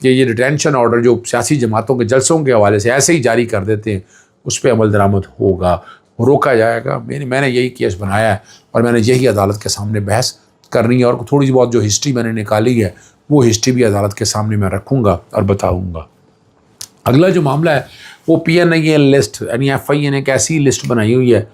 کہ یہ detention order جو سیاسی جماعتوں کے جلسوں کے حوالے سے ایسے ہی جاری کر دیتے ہیں اس پہ عمل درآمد ہوگا، روکا جائے گا۔ میں نے یہی کیس بنایا ہے اور میں نے یہی عدالت کے سامنے بحث کرنی ہے، اور تھوڑی سی بہت جو ہسٹری میں نے نکالی ہے وہ ہسٹری بھی عدالت کے سامنے میں رکھوں گا اور بتاؤں گا۔ اگلا جو معاملہ ہے وہ پی این آئی ایل لسٹ، یعنی ایف آئی اے نے ایک ایسی لسٹ بنائی ہوئی ہے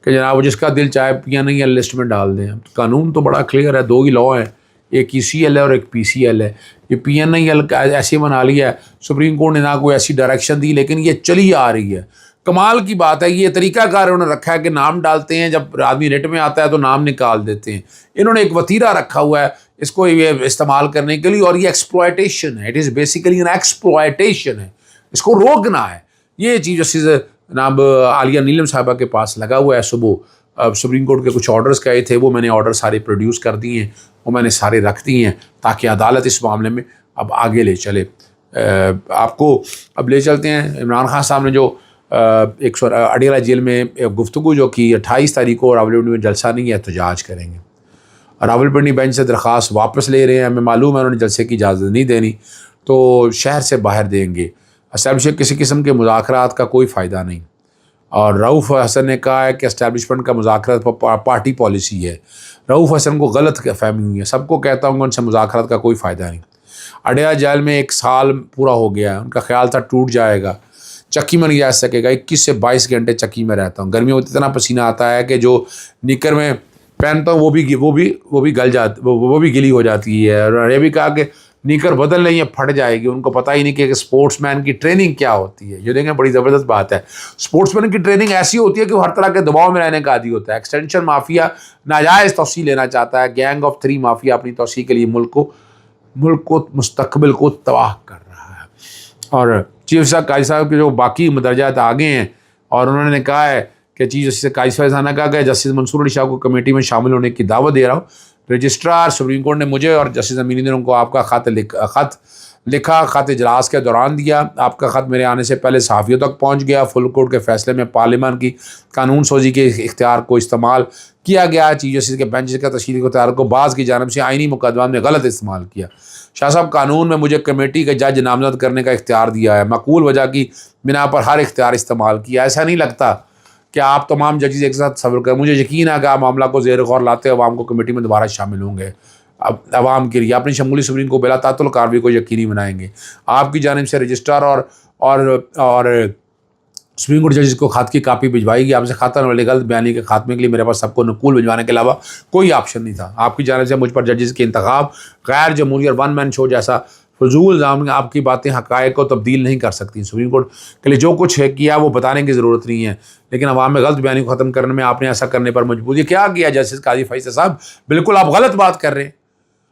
کہ جناب جس کا دل چاہے پی این آئی ایل لسٹ میں ڈال دیں۔ قانون تو بڑا کلیئر ہے، 2 ہی لاء ہیں، ایک ای سی ایل ہے اور ایک پی سی ایل ہے۔ یہ پی این آئی ایل ایسے بنا لیا ہے، سپریم کورٹ نے نہ کوئی ایسی ڈائریکشن دی، لیکن یہ چلی آ رہی ہے۔ کمال کی بات ہے، یہ طریقہ کار انہوں نے رکھا ہے کہ نام ڈالتے ہیں، جب آدمی ریٹ میں آتا ہے تو نام نکال دیتے ہیں۔ انہوں نے ایک وتیرہ رکھا ہوا ہے اس کو یہ استعمال کرنے کے لیے، اور یہ ایکسپلائٹیشن ہے، it is basically an exploitation ہے، اس کو روکنا ہے۔ یہ چیز جسٹس جناب عالیہ نیلم صاحبہ کے پاس لگا ہوا ہے۔ صبح سپریم کورٹ کے کچھ آرڈرز کہے تھے، وہ میں نے آرڈر سارے پروڈیوس کر دیے ہیں، وہ میں نے سارے رکھ دیے ہیں تاکہ عدالت اس معاملے میں اب آگے لے چلے۔ آپ کو اب لے چلتے ہیں عمران خان صاحب نے جو اڈیالہ جیل میں گفتگو جو کی 28 تاریخ کو راولپنڈی میں جلسہ نہیں ہے، احتجاج کریں گے۔ راولپنڈی بینچ سے درخواست واپس لے رہے ہیں، ہمیں معلوم ہے انہوں نے جلسے کی اجازت نہیں دینی، تو شہر سے باہر دیں گے۔ اسٹیبلشمنٹ کسی قسم کے مذاکرات کا کوئی فائدہ نہیں، اور رؤوف حسن نے کہا ہے کہ اسٹیبلشمنٹ کا مذاکرات پارٹی پالیسی ہے۔ رؤوف حسن کو غلط فہمی ہوئی ہے، سب کو کہتا ہوں کہ ان سے مذاکرات کا کوئی فائدہ نہیں۔ اڈیالہ جیل میں 1 سال پورا ہو گیا ہے، ان کا خیال تھا ٹوٹ جائے گا، چکی میں نہیں جا سکے گا۔ 21 سے 22 گھنٹے چکی میں رہتا ہوں، گرمیوں میں اتنا پسینہ آتا ہے کہ جو نیکر میں پہنتا ہوں وہ بھی گل جاتی، وہ بھی گلی ہو جاتی ہے۔ اور یہ بھی کہا کہ نیکر بدل نہیں ہے، پھٹ جائے گی۔ ان کو پتہ ہی نہیں کہ اسپورٹس مین کی ٹریننگ کیا ہوتی ہے۔ یہ دیکھیں بڑی زبردست بات ہے، اسپورٹس مین کی ٹریننگ ایسی ہوتی ہے کہ وہ ہر طرح کے دباؤ میں رہنے کا عادی ہوتا ہے۔ ایکسٹینشن مافیا ناجائز توسیع لینا چاہتا ہے، گینگ آف 3 مافیا اپنی توسیع کے لیے ملک کو مستقبل کو تباہ کر رہا ہے۔ اور چیف صاحب قاضی صاحب کے جو باقی مدرجات آگے ہیں، اور انہوں نے کہا ہے کہ چیف جسٹس قاضی صاحب نے کہا کہ جسٹس منصور علی شاہ کو کمیٹی میں شامل ہونے کی دعوت دے رہا ہوں۔ رجسٹرار سپریم کورٹ نے مجھے اور جسٹس امین الدین کو آپ کا خط لکھا، خط اجلاس کے دوران دیا۔ آپ کا خط میرے آنے سے پہلے صحافیوں تک پہنچ گیا۔ فل کورٹ کے فیصلے میں پارلیمان کی قانون سازی کے اختیار کو استعمال کیا گیا۔ چیف جسٹس کے بینچ کا تشکیلی اختیار کو بعض کی جانب سے آئینی مقدمات میں غلط استعمال کیا۔ شاہ صاحب قانون میں مجھے کمیٹی کے جج نامزد کرنے کا اختیار دیا ہے، معقول وجہ کی بنا پر ہر اختیار استعمال کیا۔ ایسا نہیں لگتا کہ آپ تمام ججز ایک ساتھ صبر کریں، مجھے یقین ہے کہ آپ معاملہ کو زیر غور لاتے عوام کو کمیٹی میں دوبارہ شامل ہوں گے، اب عوام کے لیے اپنی شمولی سپریم کو بلا تعطل کارروائی کو یقینی بنائیں گے۔ آپ کی جانب سے رجسٹرار اور سپریم کورٹ ججز کو خط کی کاپی بھجوائی گئی۔ آپ سے خاتمہ والے غلط بیانی کے خاتمے کے لیے میرے پاس سب کو نقول بھجوانے کے علاوہ کوئی آپشن نہیں تھا۔ آپ کی جانب سے مجھ پر ججز کے انتخاب غیر جمہوری اور 1 مین شو جیسا فضول الزام، آپ کی باتیں حقائق کو تبدیل نہیں کر سکتی۔ سپریم کورٹ کے لیے جو کچھ ہے کیا وہ بتانے کی ضرورت نہیں ہے، لیکن عوام میں غلط بیانی کو ختم کرنے میں آپ نے ایسا کرنے پر مجبور یہ کیا کیا جسٹس قاضی فیصل صاحب؟ بالکل آپ غلط بات کر رہے ہیں۔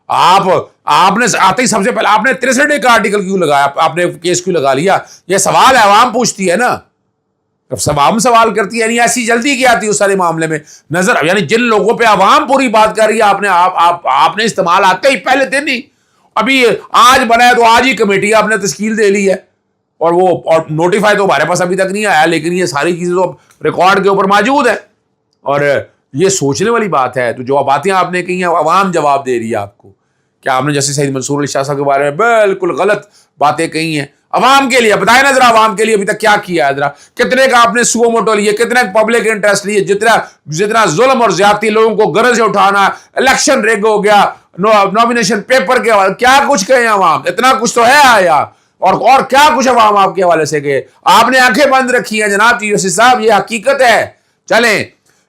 آپ نے آتے ہی سب سے پہلے آپ نے 63 کا آرٹیکل کیوں لگایا، آپ نے کیس کیوں لگا لیا؟ یہ سوال ہے، عوام پوچھتی ہے نا، عوام سوال کرتی ہے، یعنی ایسی جلدی کی آتی ہے اس سارے معاملے میں نظر، یعنی جن لوگوں پہ عوام پوری بات کر رہی ہے آپ نے استعمال آتے ہی پہلے دن ہی، ابھی آج بنا ہے تو آج ہی کمیٹی آپ نے تشکیل دے لی ہے، اور نوٹیفائی تو ہمارے پاس ابھی تک نہیں آیا، لیکن یہ ساری چیزیں تو ریکارڈ کے اوپر موجود ہے، اور یہ سوچنے والی بات ہے۔ تو جو باتیں آپ نے کہی ہیں عوام جواب دے رہی ہے آپ کو، کیا آپ نے جیسے سید منصور علی شاہ صاحب کے بارے میں بالکل غلط باتیں کہی ہیں عوام کے لیے؟ بتائیں نا ذرا، عوام کے لیے ابھی تک کیا کیا ہے؟ ذرا کتنے کا آپ نے سو موٹو لیے، کتنے پبلک انٹرسٹ لیے، جتنا ظلم اور زیادتی لوگوں کو غرض سے اٹھانا، الیکشن ریگ ہو گیا، نامینیشن پیپر کے حوالے کیا کچھ کہیں عوام، اتنا کچھ تو ہے آیا، اور کیا کچھ عوام آپ کے حوالے سے کہ آپ نے آنکھیں بند رکھی ہیں جناب چیف جسٹس صاحب، یہ حقیقت ہے۔ چلیں،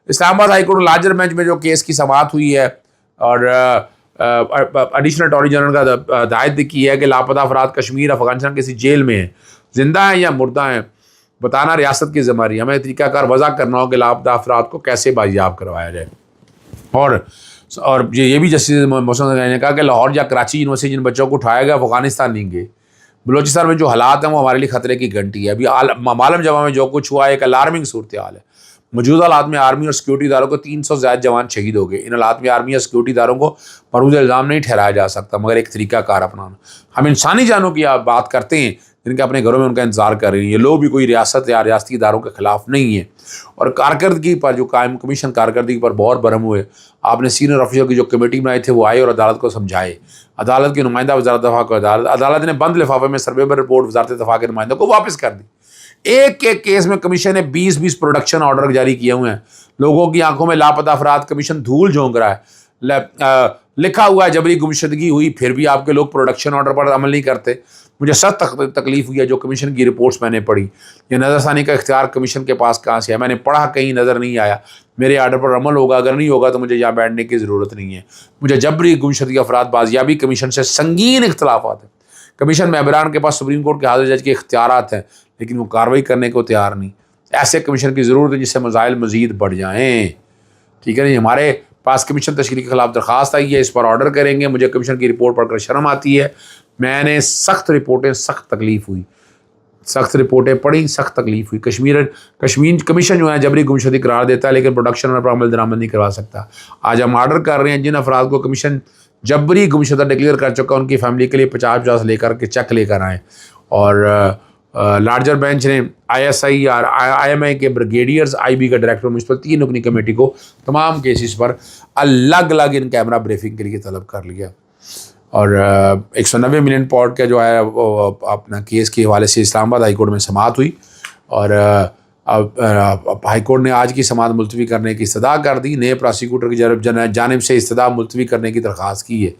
اسلام آباد ہائی کورٹ لارجر بینچ میں جو کیس کی سماعت ہوئی ہے، اور ایڈیشنل اٹارنی جنرل کا ہدایت کی ہے کہ لاپتہ افراد کشمیر افغانستان کسی جیل میں ہیں، زندہ ہیں یا مردہ ہیں، بتانا ریاست کی ذمہ داری ہے۔ ہمیں طریقہ کار وضع کرنا ہو کہ لاپتہ افراد کو کیسے بازیاب کروایا جائے۔ اور یہ بھی جسٹس محسن نے کہا کہ لاہور یا کراچی یونیورسٹی جن بچوں کو اٹھایا گیا افغانستان نہیں گئے، بلوچستان میں جو حالات ہیں وہ ہمارے لیے خطرے کی گھنٹی ہے۔ ابھی معلم جواب میں جو کچھ ہوا ہے ایک الارمنگ صورتحال ہے۔ موجودہ حالات میں آرمی اور سیکورٹی اداروں کو 300 سے زائد جوان شہید ہو گئے۔ ان حالات میں آرمی اور سیکورٹی اداروں کو مروز الزام نہیں ٹھہرایا جا سکتا مگر ایک طریقہ کار اپنانا۔ ہم انسانی جانوں کی بات کرتے ہیں جن کے اپنے گھروں میں ان کا انتظار کر رہی ہیں. یہ لوگ بھی کوئی ریاست یا ریاستی اداروں کے خلاف نہیں ہیں. اور کارکردگی پر جو قائم کمیشن کارکردگی پر بہت برہم ہوئے. آپ نے سینئر آفیسر کی جو کمیٹی بنائی تھے وہ آئے اور عدالت کو سمجھائے. عدالت کی نمائندہ وزارت دفاع کو عدالت نے بند لفافے میں سرویبل رپورٹ وزارت دفاع کے نمائندوں کو واپس کر دی. ایک ایک کیس میں کمیشن نے 20 پروڈکشن آرڈر جاری کیے ہوئے ہیں. لوگوں کی آنکھوں میں لاپتہ افراد کمیشن دھول جھونک رہا ہے. لکھا ہوا ہے جبری گمشدگی ہوئی, پھر بھی آپ کے لوگ پروڈکشن آرڈر پر عمل نہیں کرتے. مجھے سخت تکلیف ہوئی ہے جو کمیشن کی رپورٹس میں نے پڑھی. یہ نظر ثانی کا اختیار کمیشن کے پاس کہاں سے ہے؟ میں نے پڑھا, کہیں نظر نہیں آیا. میرے آرڈر پر عمل ہوگا, اگر نہیں ہوگا تو مجھے یہاں بیٹھنے کی ضرورت نہیں ہے. مجھے جبری گمشدگی افراد بازیابی کمیشن سے سنگین اختلافات ہیں. کمیشن ممبران کے پاس سپریم کورٹ کے حاضر جج کے اختیارات ہیں, لیکن وہ کارروائی کرنے کو تیار نہیں. ایسے کمیشن کی ضرورت ہے جس سے مسائل مزید بڑھ جائیں. ٹھیک ہے نا. ہمارے پاس کمیشن تشکیل کے خلاف درخواست آئی ہے, اس پر آرڈر کریں گے. مجھے کمیشن کی رپورٹ پڑھ کر شرم آتی ہے. میں نے سخت رپورٹیں, سخت تکلیف ہوئی, سخت رپورٹیں پڑھی, سخت تکلیف ہوئی. کشمیر کمیشن جو ہے جبری گمشدگی قرار دیتا ہے لیکن پروڈکشن پر عمل درآمد نہیں کروا سکتا. آج ہم آرڈر کر رہے ہیں جن افراد کو کمیشن جبری گمشدہ ڈکلیئر کر چکا ان کی فیملی کے لیے 50 لے کر کے چیک لے کر آئیں. اور لارجر بینچ نے ISI اور IMI کے بریگیڈیئرز, IB کا ڈائریکٹر میونسپل 3 رکنی کمیٹی کو تمام کیسز پر الگ الگ ان کیمرہ بریفنگ کے لیے طلب کر لیا. اور 190 ملین پاؤنڈ کا جو ہے وہ اپنا کیس کے حوالے سے اسلام آباد ہائی کورٹ میں سماعت ہوئی. اور ہائی کورٹ نے آج کی سماعت ملتوی کرنے کی استدعا کر دی. نئے پراسیکیوٹر کی جانب سے استدعا ملتوی کرنے کی درخواست کی ہے.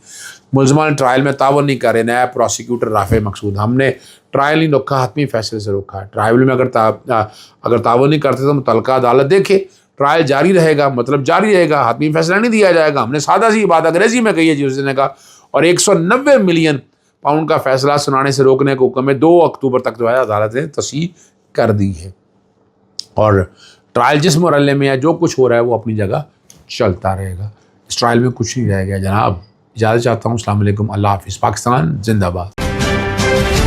ملزمان ٹرائل میں تعاون نہیں کر رہے. نیا پراسیکیوٹر رافع مقصود, ہم نے ٹرائل نہیں روکا, حتمی فیصلے سے روکا ہے. ٹرائل میں اگر تعاون نہیں کرتے تو متعلقہ عدالت دیکھے. ٹرائل جاری رہے گا, مطلب جاری رہے گا, حتمی فیصلہ نہیں دیا جائے گا. ہم نے سادہ سی بات انگریزی میں کہی ہے جس نے کہا. اور 190 ملین پاؤنڈ کا فیصلہ سنانے سے روکنے کو حکم 2 اکتوبر تک جو ہے عدالت نے تصحیح کر دی ہے. اور ٹرائل جس مرحلے میں ہے, جو کچھ ہو رہا ہے وہ اپنی جگہ چلتا رہے گا. اس ٹرائل میں کچھ نہیں رہ گیا جناب. اجازت چاہتا ہوں. السلام علیکم, اللہ حافظ. پاکستان زندہ باد.